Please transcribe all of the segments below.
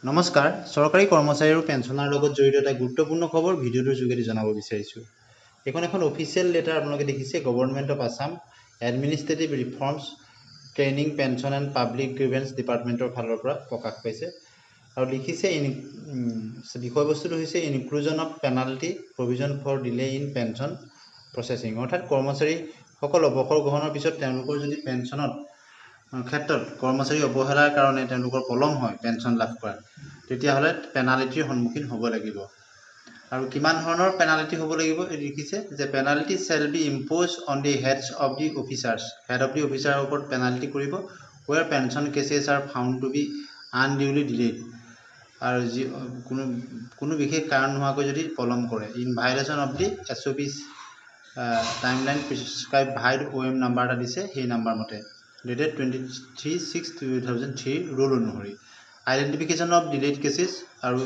নমস্কাৰ চৰকাৰী কৰ্মচাৰী আৰু পেঞ্চনাৰ লগত জড়িত এটা গুৰুত্বপূৰ্ণ খবৰ ভিডিঅ'টোৰ যোগেদি জনাব বিচাৰিছোঁ। এখন অফিচিয়েল লেটাৰ আপোনালোকে দেখিছে government of Assam administrative reforms training pension and public grievance ডিপাৰ্টমেণ্টৰ ফালৰ পৰা প্ৰকাশ পাইছে আৰু লিখিছে বিষয়বস্তুটো হৈছে inclusion of penalty provision for delay in pension processing, অৰ্থাৎ কৰ্মচাৰীসকল অৱসৰ গ্ৰহণৰ পিছত তেওঁলোকৰ যদি পেঞ্চনত ক্ষেত্ৰত কৰ্মচাৰী অৱহেলাৰ কাৰণে তেওঁলোকৰ পলম হয় পেঞ্চন লাভ কৰাত, তেতিয়াহ'লে পেনাল্টিৰ সন্মুখীন হ'ব লাগিব। আৰু কিমান ধৰণৰ পেনাল্টি হ'ব লাগিব লিখিছে যে penalty shall be imposed on the heads of the officers, head of the অফিচাৰৰ ওপৰত পেনাল্টি কৰিব where pension cases are found to be unduly delayed, আৰু কোনো বিশেষ কাৰণ নোহোৱাকৈ যদি পলম কৰে in violation of the SOP's timeline prescribed vide OM number এটা দিছে, সেই নাম্বাৰ মতে ডেটেড 23/6/2003 ৰুল অনুসৰি আইডেণ্টিফিকেশ্যন অফ ডিলেড কেছেছ, আৰু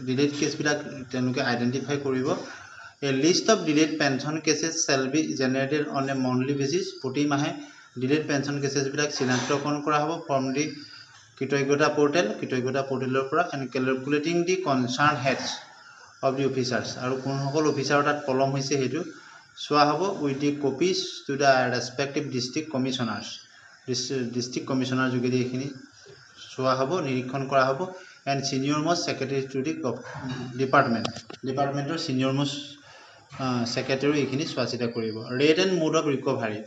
ডিলেড কেছবিলাক তেওঁলোকে আইডেণ্টিফাই কৰিব। A list of delayed pension cases shall be generated on a monthly basis, প্ৰতি মাহে ডিলেড পেঞ্চন কেছেছবিলাক চিনাক্তকৰণ কৰা হ'ব ফ্ৰম দি কৃতজ্ঞতা পৰ্টেলৰ পৰা and calculating the concerned heads of the officers, আৰু কোনসকল অফিচাৰৰ তাত পলম হৈছে সেইটো চোৱা হ'ব with the copies to the respective district commissioner যোগেদি এইখিনি চোৱা হ'ব, নিৰীক্ষণ কৰা হ'ব। And senior most secretary to the ডিপাৰ্টমেণ্টৰ ছিনিয়ৰ মষ্ট ছেক্ৰেটাৰীও এইখিনি চোৱা চিতা কৰিব। Rate and mode of recovery,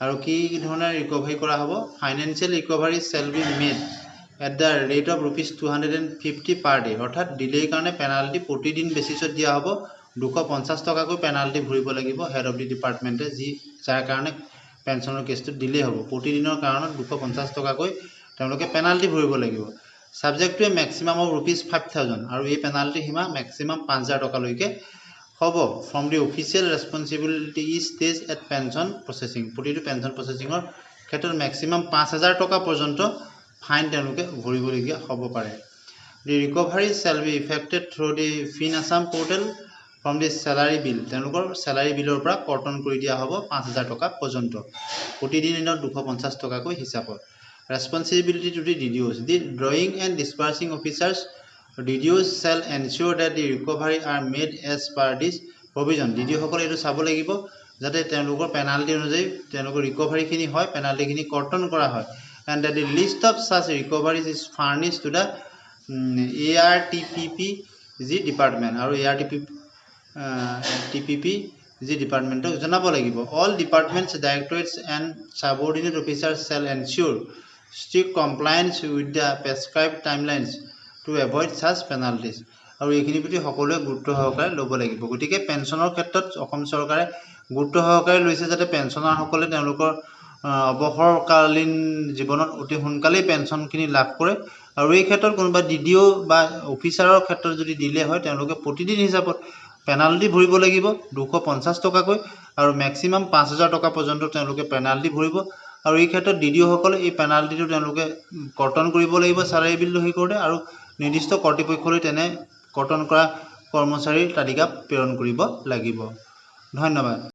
আৰু কি ধৰণে ৰিকভাৰী কৰা হ'ব। Financial recovery shall be made at the rate of ₹250 per day, অৰ্থাৎ ডিলেৰ কাৰণে পেনাল্টি প্ৰতিদিন বেচিছত দিয়া হ'ব। 250 টকাকৈ পেনাল্টি ভৰিব লাগিব হেড অফ দি ডিপাৰ্টমেণ্টে, যাৰ কাৰণে পেঞ্চনৰ কেছটো ডিলে হ'ব। প্ৰতিদিনৰ কাৰণত 250 টকাকৈ তেওঁলোকে পেনাল্টি ভৰিব লাগিব। Subject to A maximum of ₹5,000, আৰু এই পেনাল্টি সীমা মেক্সিমাম 5,000 টকালৈকে হ'ব। From the official responsibility stage at pension processing, প্ৰতিটো পেঞ্চন প্ৰচেছিঙৰ ক্ষেত্ৰত মেক্সিমাম 5,000 টকা পৰ্যন্ত ফাইন তেওঁলোকে ভৰিবলগীয়া হ'ব পাৰে। The recovery shall be effected through the fin Assam portal from the salary bill, তেওঁলোকৰ চেলাৰী বিলৰ পৰা কৰ্তন কৰি দিয়া হ'ব 5,000 টকা পৰ্যন্ত, প্ৰতিদিনত 250 টকাকৈ হিচাপত। Responsibility to the DDOs, the drawing and disbursing officers DDOs shall ensure that the recovery are made as per this provision, DDOসকলে এইটো চাব লাগিব যাতে তেওঁলোকৰ পেনাল্টি অনুযায়ী তেওঁলোকৰ ৰিকভাৰীখিনি হয়, পেনাল্টিখিনি কৰ্তন কৰা হয়। And the list of such recoveries is furnish to the ARTPP department, আৰু ARTPP ডিপাৰ্টমেণ্টক জনাব লাগিব। All departments directorates and subordinate officers shall ensure strict compliance with the prescribe timelines to avoid such penalties, আৰু এইখিনিৰ প্ৰতি সকলোৱে গুৰুত্ব সহকাৰে ল'ব লাগিব। গতিকে পেঞ্চনৰ ক্ষেত্ৰত অসম চৰকাৰে গুৰুত্ব সহকাৰে লৈছে যাতে পেঞ্চনাৰসকলে তেওঁলোকৰ অৱসৰকালীন জীৱনত অতি সোনকালেই পেঞ্চনখিনি লাভ কৰে, আৰু এই ক্ষেত্ৰত কোনোবা DDO বা অফিচাৰৰ ক্ষেত্ৰত যদি দিলে হয় তেওঁলোকে প্ৰতিদিন হিচাপত পেনাল্টি ভৰিব লাগিব 250 টকাকৈ, আৰু মেক্সিমাম 5,000 টকা পৰ্যন্ত তেওঁলোকে পেনাল্টি ভৰিব। আৰু এই ক্ষেত্ৰত DDOসকলে এই পেনাল্টিটো তেওঁলোকে কৰ্তন কৰিব লাগিব চেলাৰী বিল সহি কৰোঁতে, আৰু নিৰ্দিষ্ট কৰ্তৃপক্ষলৈ তেনে কৰ্তন কৰা কৰ্মচাৰীৰ তালিকা প্ৰেৰণ কৰিব লাগিব। ধন্যবাদ।